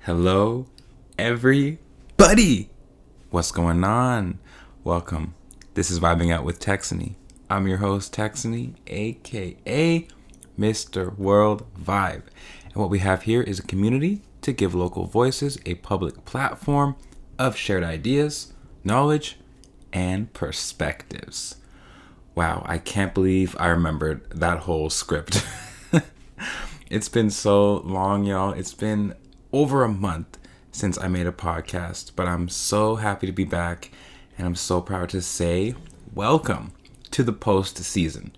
Hello, everybody. What's going on? Welcome. This is Vibing Out with Texony. I'm your host, Texony, aka Mr. WorldVibe. And what we have here is a community to give local voices a public platform of shared ideas, knowledge, and perspectives. Wow, I can't believe I remembered that whole script. It's been so long, y'all. It's been over a month since I made a podcast, but I'm so happy to be back, and I'm so proud to say welcome to the postseason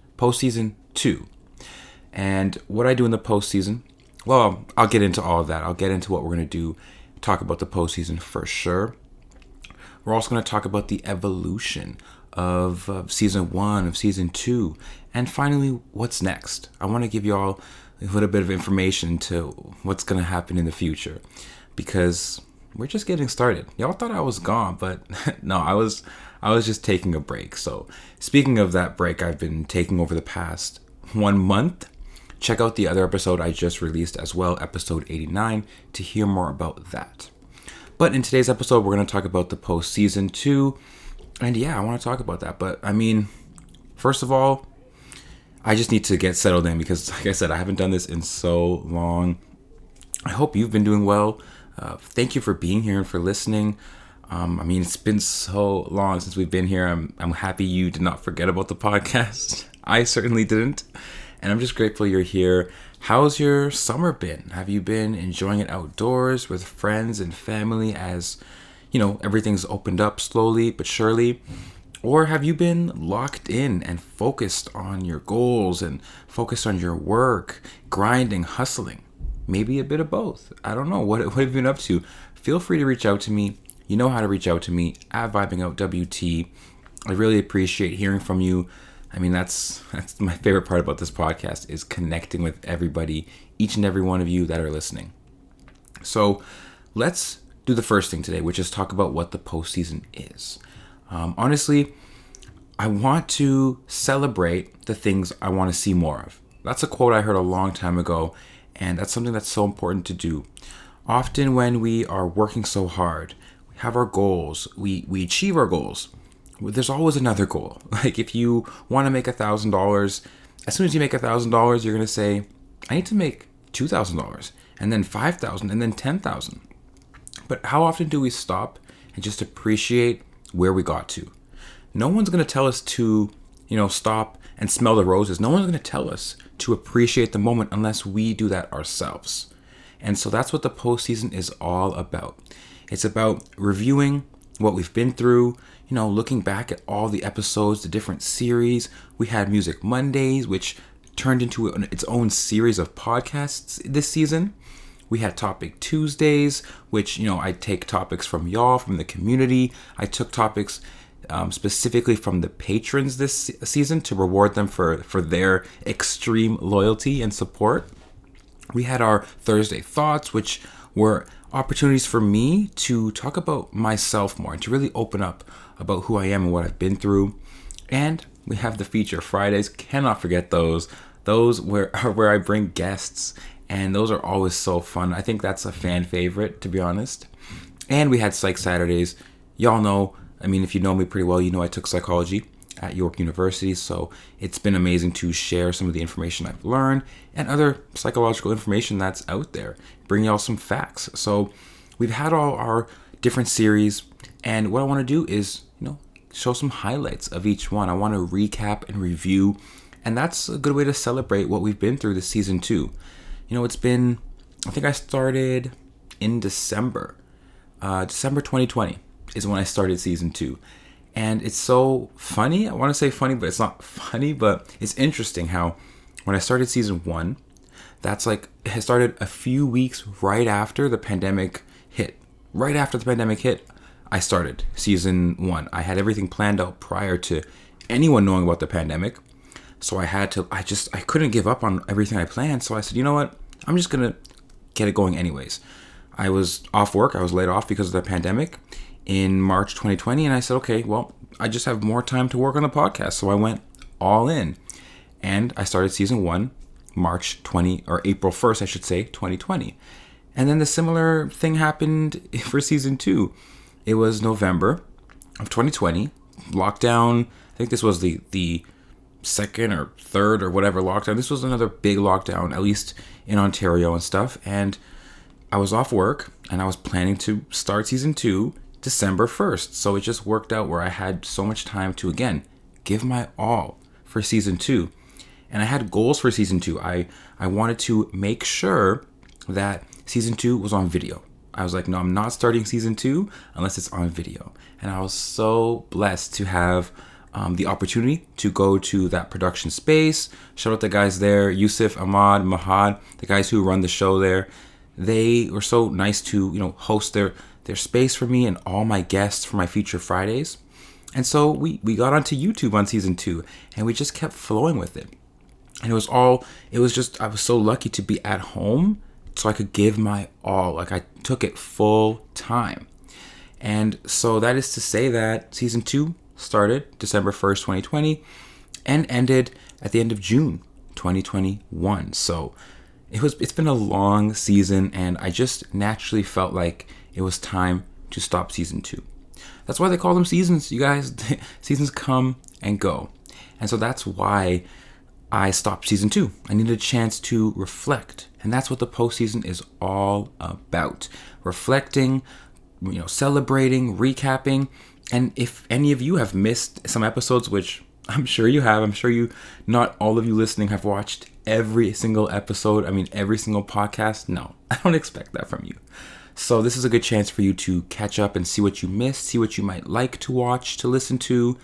2. And what I do in the postseason, well, I'll get into all of that. I'll get into what we're going to do, talk about the postseason for sure. We're also going to talk about the evolution of season 1, of season 2, and finally, what's next. I want to give you all a little bit of information to what's going to happen in the future, because we're just getting started. Y'all thought I was gone, but no, I was just taking a break. So speaking of that break I've been taking over the past 1 month, check out the other episode I just released as well, episode 89, to hear more about that. But in today's episode, we're going to talk about the postseason 2. And yeah, I want to talk about that. But I mean, first of all, I just need to get settled in because, like I said, I haven't done this in so long. I hope you've been doing well. Thank you for being here and for listening. I mean, it's been so long since we've been here. I'm happy you did not forget about the podcast. I certainly didn't. And I'm just grateful you're here. How's your summer been? Have you been enjoying it outdoors with friends and family as, you know, everything's opened up slowly but surely? Or have you been locked in and focused on your goals and focused on your work, grinding, hustling? Maybe a bit of both. I don't know. What have you been up to? Feel free to reach out to me. You know how to reach out to me at VibingOutWT. I really appreciate hearing from you. I mean, that's my favorite part about this podcast, is connecting with everybody, each and every one of you that are listening. So let's do the first thing today, which is talk about what the postseason is. Honestly, I want to celebrate the things I want to see more of. That's a quote I heard a long time ago, and that's something that's so important to do. Often when we are working so hard, we have our goals, we achieve our goals. There's always another goal. Like if you want to make $1,000, as soon as you make $1,000, you're going to say, I need to make $2,000, and then $5,000, and then $10,000. But how often do we stop and just appreciate where we got to? No one's going to tell us to, stop and smell the roses. No one's going to tell us to appreciate the moment unless we do that ourselves. And so that's what the postseason is all about. It's about reviewing what we've been through, looking back at all the episodes, the different series. We had Music Mondays, which turned into its own series of podcasts this season. We had Topic Tuesdays, which, I take topics from y'all, from the community. I took topics specifically from the patrons this season to reward them for their extreme loyalty and support. We had our Thursday Thoughts, which were opportunities for me to talk about myself more and to really open up about who I am and what I've been through. And we have the Feature Fridays. Cannot forget those. Those are where I bring guests, and those are always so fun. I think that's a fan favorite, to be honest. And we had Psych Saturdays. Y'all know, if you know me pretty well, you know I took psychology at York University, so it's been amazing to share some of the information I've learned and other psychological information that's out there, bring y'all some facts. So we've had all our different series, and what I want to do is, show some highlights of each one. I want to recap and review, and that's a good way to celebrate what we've been through this season 2. It's been, I think I started in December 2020 is when I started season 2. And it's so funny. I want to say funny, but it's not funny, but it's interesting how when I started season 1, that's like, it started a few weeks right after the pandemic hit. Right after the pandemic hit, I started season 1. I had everything planned out prior to anyone knowing about the pandemic. So I couldn't give up on everything I planned. So I said, you know what? I'm just going to get it going anyways. I was off work. I was laid off because of the pandemic in March 2020. And I said, okay, well, I just have more time to work on the podcast. So I went all in, and I started season 1, April 1st, 2020. And then the similar thing happened for season 2. It was November of 2020. Lockdown, I think this was the second or third or whatever lockdown. This was another big lockdown, at least in Ontario and stuff. And I was off work and I was planning to start season 2 December 1st. So it just worked out where I had so much time to, again, give my all for season 2. And I had goals for season 2. I wanted to make sure that season 2 was on video. I was like, no, I'm not starting season 2 unless it's on video. And I was so blessed to have the opportunity to go to that production space. Shout out the guys there, Yusuf, Ahmad, Mahad, the guys who run the show there. They were so nice to, host their space for me and all my guests for my Future Fridays. And so we got onto YouTube on season 2 and we just kept flowing with it. And I was so lucky to be at home so I could give my all. Like, I took it full time. And so that is to say that season 2 started December 1st, 2020 and ended at the end of June 2021. So it's been a long season and I just naturally felt like it was time to stop season 2. That's why they call them seasons, you guys. Seasons come and go. And so that's why I stopped season 2. I needed a chance to reflect. And that's what the postseason is all about. Reflecting, celebrating, recapping. And if any of you have missed some episodes, which I'm sure you have, not all of you listening have watched every single episode. Every single podcast. No, I don't expect that from you. So this is a good chance for you to catch up and see what you missed, see what you might like to watch, to listen to.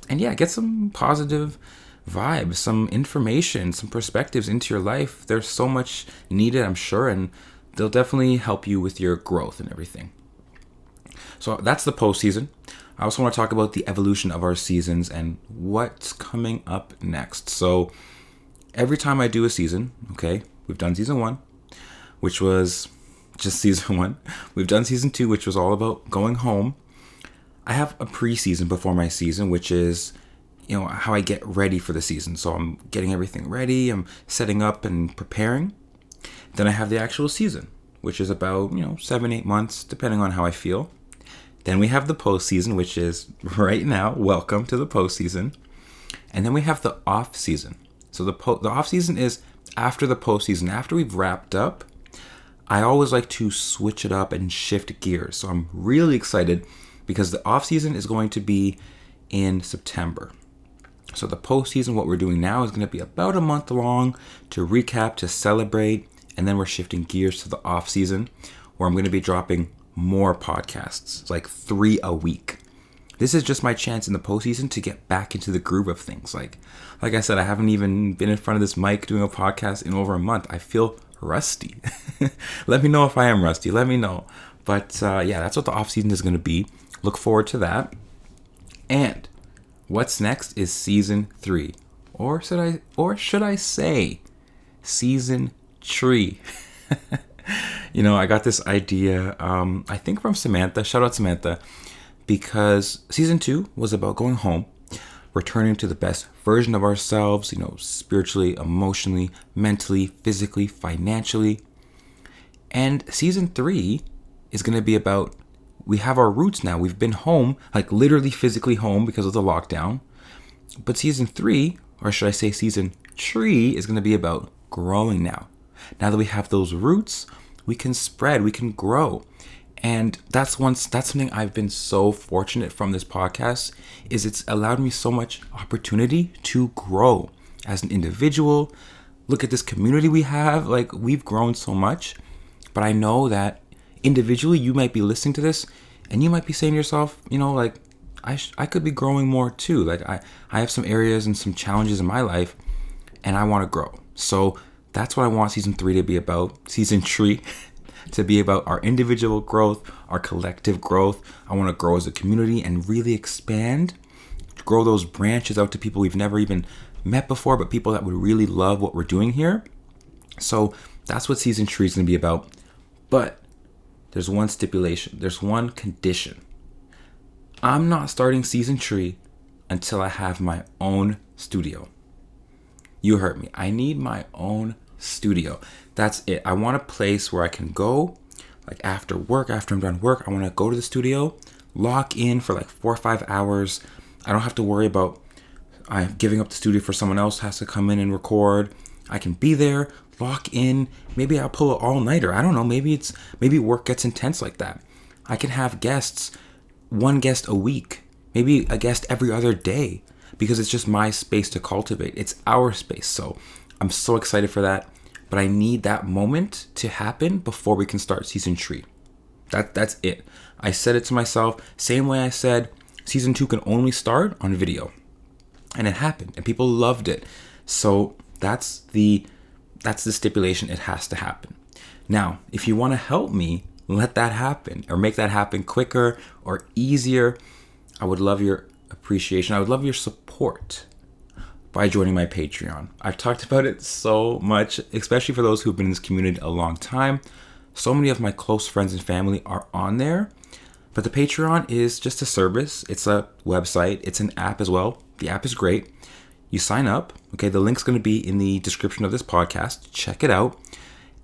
And yeah, get some positive vibes, some information, some perspectives into your life. There's so much needed, I'm sure, and they'll definitely help you with your growth and everything. So that's the postseason. I also want to talk about the evolution of our seasons and what's coming up next. So every time I do a season, okay, we've done season 1, which was just season 1. We've done season 2, which was all about going home. I have a pre-season before my season, which is how I get ready for the season. So I'm getting everything ready. I'm setting up and preparing. Then I have the actual season, which is about, 7-8 months, depending on how I feel. Then we have the postseason, which is right now. Welcome to the postseason. And then we have the off season. So the off season is after the postseason. After we've wrapped up, I always like to switch it up and shift gears. So I'm really excited because the off season is going to be in September. So the postseason, what we're doing now is going to be about a month long to recap, to celebrate, and then we're shifting gears to the off season where I'm going to be dropping more podcasts, like 3 a week. This is just my chance in the postseason to get back into the groove of things. Like I said, I haven't even been in front of this mic doing a podcast in over a month. I feel rusty. Let me know if I am rusty. Let me know. But that's what the off season is going to be. Look forward to that. And what's next is season 3, or should I say season 3. I got this idea, I think from Samantha. Shout out Samantha, because season 2 was about going home, returning to the best version of ourselves, spiritually, emotionally, mentally, physically, financially. And season 3 is going to be about, we have our roots now. We've been home, like literally physically home because of the lockdown. But season 3, or should I say season 3, is going to be about growing now. Now that we have those roots, we can spread, we can grow. And that's something I've been so fortunate from this podcast, is it's allowed me so much opportunity to grow as an individual. Look at this community we have, like we've grown so much. But I know that individually you might be listening to this and you might be saying to yourself, I could be growing more too. Like I have some areas and some challenges in my life and I want to grow. So that's what I want season 3 to be about. Season 3 to be about our individual growth, our collective growth. I want to grow as a community and really expand, grow those branches out to people we've never even met before, but people that would really love what we're doing here. So that's what season 3 is going to be about. But there's one stipulation. There's one condition. I'm not starting season 3 until I have my own studio. You heard me. I need my own studio. That's it. I want a place where I can go, like after work, after I'm done work, I want to go to the studio, lock in for like 4 or 5 hours. I don't have to worry about I'm giving up the studio for someone else has to come in and record. I can be there, lock in. Maybe I'll pull an all-nighter. I don't know. Maybe work gets intense like that. I can have guests, one guest a week, maybe a guest every other day, because it's just my space to cultivate. It's our space. So I'm so excited for that. But I need that moment to happen before we can start season 3. That's it. I said it to myself, same way I said season 2 can only start on video. And it happened, and people loved it. So that's the stipulation. It has to happen. Now, if you want to help me let that happen or make that happen quicker or easier, I would love your appreciation. I would love your support by joining my Patreon. I've talked about it so much, especially for those who've been in this community a long time. So many of my close friends and family are on there. But the Patreon is just a service. It's a website. It's an app as well. The app is great. You sign up. Okay, the link's going to be in the description of this podcast. Check it out.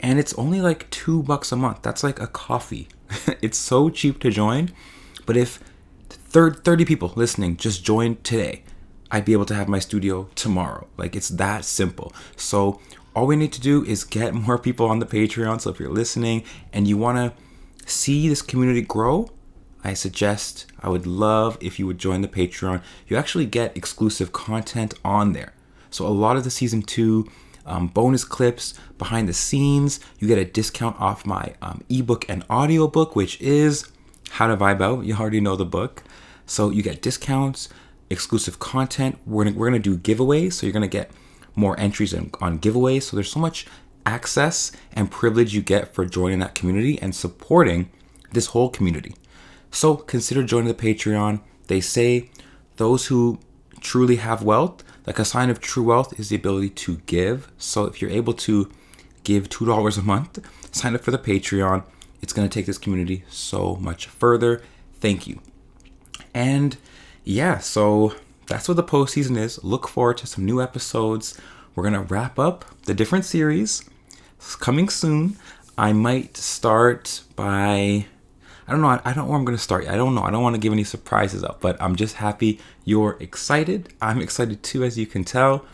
And it's only like $2 a month. That's like a coffee. It's so cheap to join. But if 30 people listening just joined today, I'd be able to have my studio tomorrow. Like, it's that simple. So all we need to do is get more people on the Patreon. So if you're listening and you want to see this community grow, I would love if you would join the Patreon. You actually get exclusive content on there. So a lot of the season 2 bonus clips, behind the scenes, you get a discount off my ebook and audiobook, which is How to Vibe Out. You already know the book. So you get discounts, exclusive content. We're gonna do giveaways. So you're going to get more entries on giveaways. So there's so much access and privilege you get for joining that community and supporting this whole community. So consider joining the Patreon. They say those who truly have wealth, like a sign of true wealth is the ability to give. So if you're able to give $2 a month, sign up for the Patreon. It's going to take this community so much further. Thank you. And yeah, so that's what the postseason is. Look forward to some new episodes. We're going to wrap up the different series. It's coming soon. I might start by... I don't know where I'm going to start. I don't know. I don't want to give any surprises up, but I'm just happy you're excited. I'm excited too, as you can tell.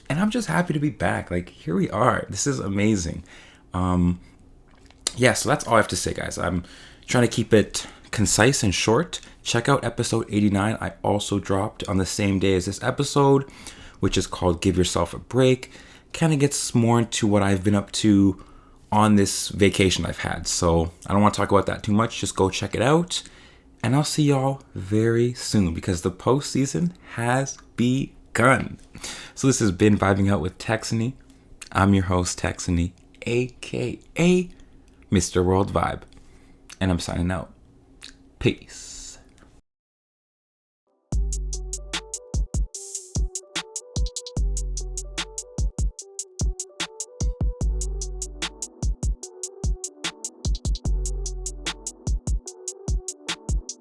And I'm just happy to be back. Like, here we are. This is amazing. Yeah, so that's all I have to say, guys. I'm trying to keep it concise and short. Check out episode 89. I also dropped on the same day as this episode, which is called Give Yourself a Break. Kind of gets more into what I've been up to on this vacation I've had. So I don't want to talk about that too much. Just go check it out. And I'll see y'all very soon because the postseason has begun. So this has been Vibing Out with Texony. I'm your host, Texony, aka Mr. WorldVibe. And I'm signing out. Peace.